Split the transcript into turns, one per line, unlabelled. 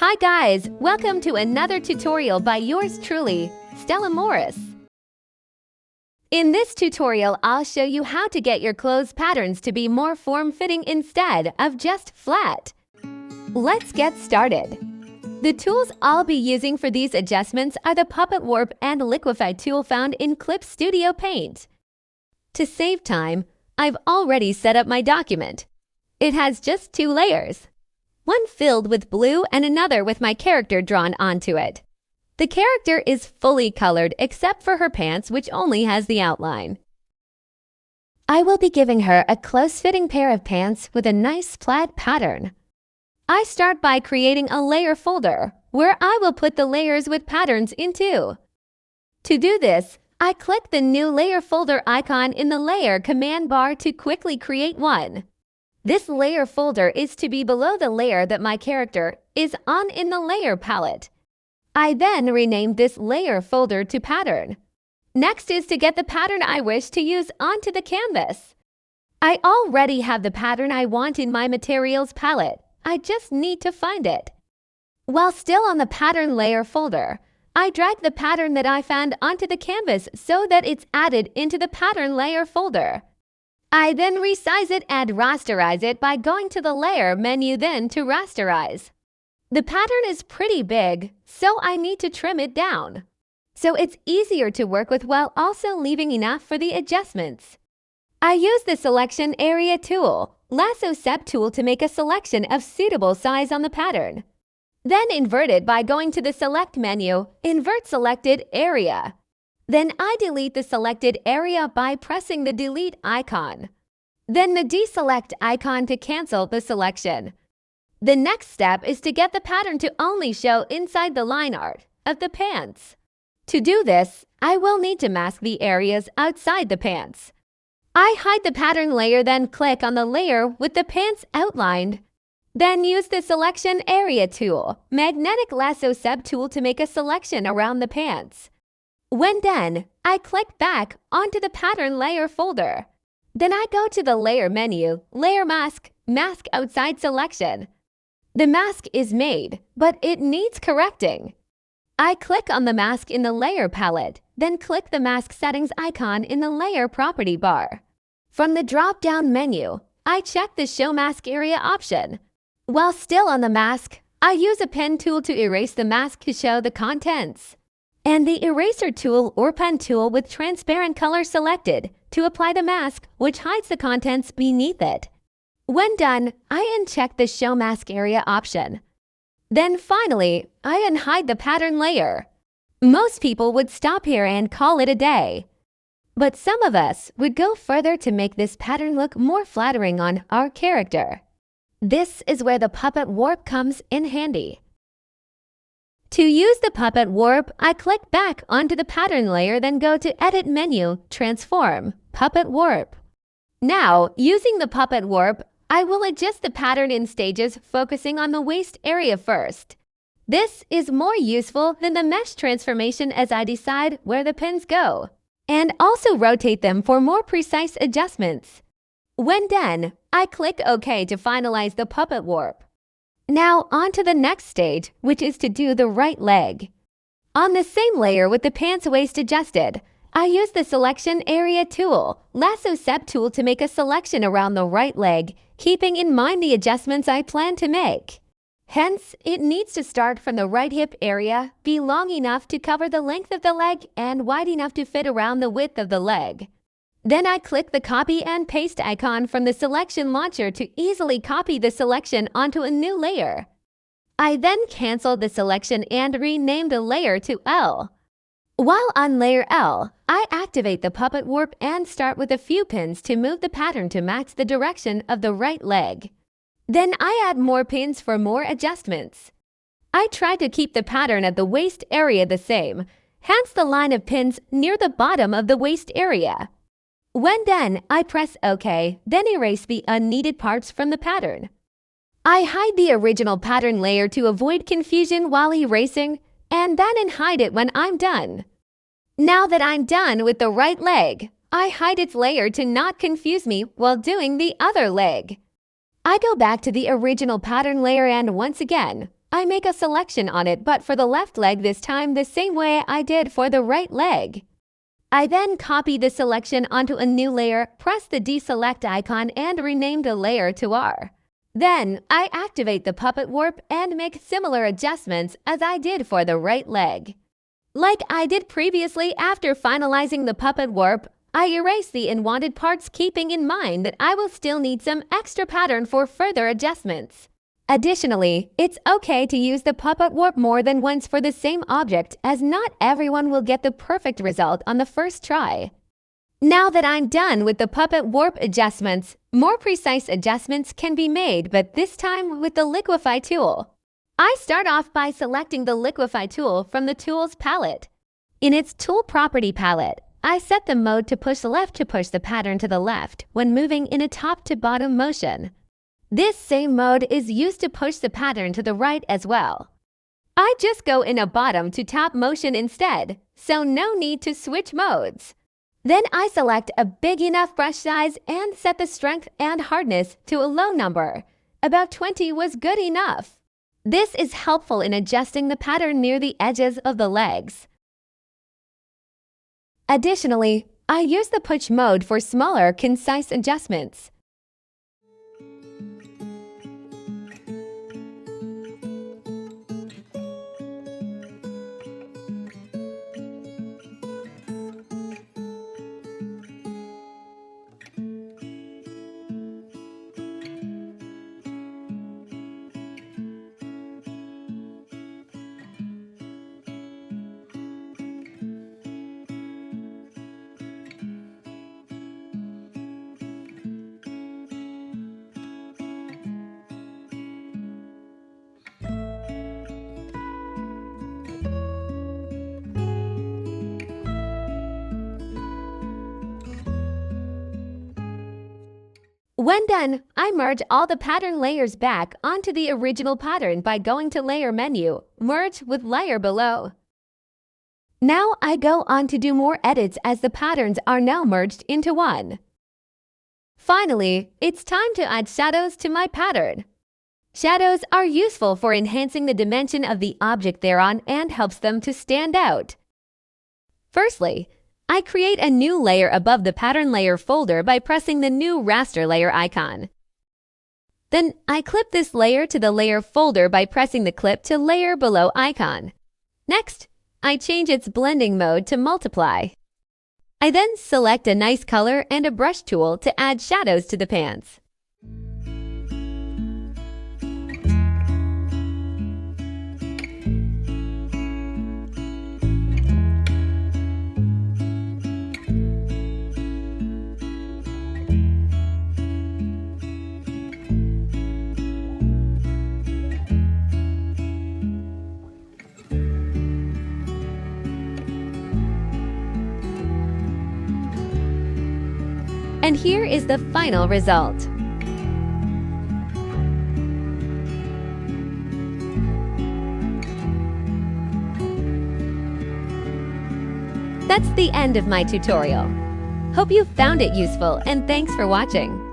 Hi guys, welcome to another tutorial by yours truly, Stella Morris. In this tutorial, I'll show you how to get your clothes patterns to be more form-fitting instead of just flat. Let's get started. The tools I'll be using for these adjustments are the Puppet Warp and Liquify tool found in Clip Studio Paint. To save time, I've already set up my document. It has just two layers. One filled with blue and another with my character drawn onto it. The character is fully colored except for her pants, which only has the outline. I will be giving her a close-fitting pair of pants with a nice plaid pattern. I start by creating a layer folder, where I will put the layers with patterns into. To do this, I click the New Layer folder icon in the Layer command bar to quickly create one. This layer folder is to be below the layer that my character is on in the layer palette. I then rename this layer folder to Pattern. Next is to get the pattern I wish to use onto the canvas. I already have the pattern I want in my materials palette. I just need to find it. While still on the Pattern layer folder, I drag the pattern that I found onto the canvas so that it's added into the Pattern layer folder. I then resize it and rasterize it by going to the Layer menu, then to Rasterize. The pattern is pretty big, so I need to trim it down. So it's easier to work with while also leaving enough for the adjustments. I use the Selection Area tool, Lasso Step tool, to make a selection of suitable size on the pattern. Then invert it by going to the Select menu, Invert Selected Area. Then I delete the selected area by pressing the Delete icon. Then the Deselect icon to cancel the selection. The next step is to get the pattern to only show inside the line art of the pants. To do this, I will need to mask the areas outside the pants. I hide the pattern layer, then click on the layer with the pants outlined. Then use the Selection Area tool, Magnetic Lasso Step tool, to make a selection around the pants. When done, I click back onto the Pattern layer folder. Then I go to the Layer menu, Layer Mask, Mask Outside Selection. The mask is made, but it needs correcting. I click on the mask in the Layer palette, then click the Mask Settings icon in the Layer property bar. From the drop-down menu, I check the Show Mask Area option. While still on the mask, I use a pen tool to erase the mask to show the contents, and the Eraser tool or Pen tool with transparent color selected to apply the mask, which hides the contents beneath it. When done, I uncheck the Show Mask Area option. Then finally, I unhide the pattern layer. Most people would stop here and call it a day. But some of us would go further to make this pattern look more flattering on our character. This is where the Puppet Warp comes in handy. To use the Puppet Warp, I click back onto the pattern layer, then go to Edit menu, Transform, Puppet Warp. Now, using the Puppet Warp, I will adjust the pattern in stages, focusing on the waist area first. This is more useful than the mesh transformation as I decide where the pins go, and also rotate them for more precise adjustments. When done, I click OK to finalize the Puppet Warp. Now on to the next stage, which is to do the right leg. On the same layer with the pants waist adjusted, I use the Selection Area tool, Lasso Step tool, to make a selection around the right leg, keeping in mind the adjustments I plan to make. Hence, it needs to start from the right hip area, be long enough to cover the length of the leg, and wide enough to fit around the width of the leg. Then I click the Copy and Paste icon from the Selection Launcher to easily copy the selection onto a new layer. I then cancel the selection and rename the layer to L. While on layer L, I activate the Puppet Warp and start with a few pins to move the pattern to match the direction of the right leg. Then I add more pins for more adjustments. I try to keep the pattern at the waist area the same, hence the line of pins near the bottom of the waist area. When done, I press OK, then erase the unneeded parts from the pattern. I hide the original pattern layer to avoid confusion while erasing, and then unhide it when I'm done. Now that I'm done with the right leg, I hide its layer to not confuse me while doing the other leg. I go back to the original pattern layer and once again, I make a selection on it, but for the left leg this time the same way I did for the right leg. I then copy the selection onto a new layer, press the deselect icon and rename the layer to R. Then, I activate the puppet warp and make similar adjustments as I did for the right leg. Like I did previously, after finalizing the puppet warp, I erase the unwanted parts, keeping in mind that I will still need some extra pattern for further adjustments. Additionally, it's okay to use the puppet warp more than once for the same object, as not everyone will get the perfect result on the first try. Now that I'm done with the puppet warp adjustments, more precise adjustments can be made, but this time with the Liquify tool. I start off by selecting the Liquify tool from the Tools palette. In its Tool Property palette, I set the mode to push left to push the pattern to the left when moving in a top-to-bottom motion. This same mode is used to push the pattern to the right as well. I just go in a bottom-to-top motion instead, so no need to switch modes. Then I select a big enough brush size and set the strength and hardness to a low number. About 20 was good enough. This is helpful in adjusting the pattern near the edges of the legs. Additionally, I use the push mode for smaller, concise adjustments. When done, I merge all the pattern layers back onto the original pattern by going to Layer menu, Merge with Layer below. Now I go on to do more edits as the patterns are now merged into one. Finally, it's time to add shadows to my pattern. Shadows are useful for enhancing the dimension of the object they're on and helps them to stand out. Firstly, I create a new layer above the pattern layer folder by pressing the new raster layer icon. Then I clip this layer to the layer folder by pressing the clip to layer below icon. Next, I change its blending mode to multiply. I then select a nice color and a brush tool to add shadows to the pants. And here is the final result. That's the end of my tutorial. Hope you found it useful and thanks for watching.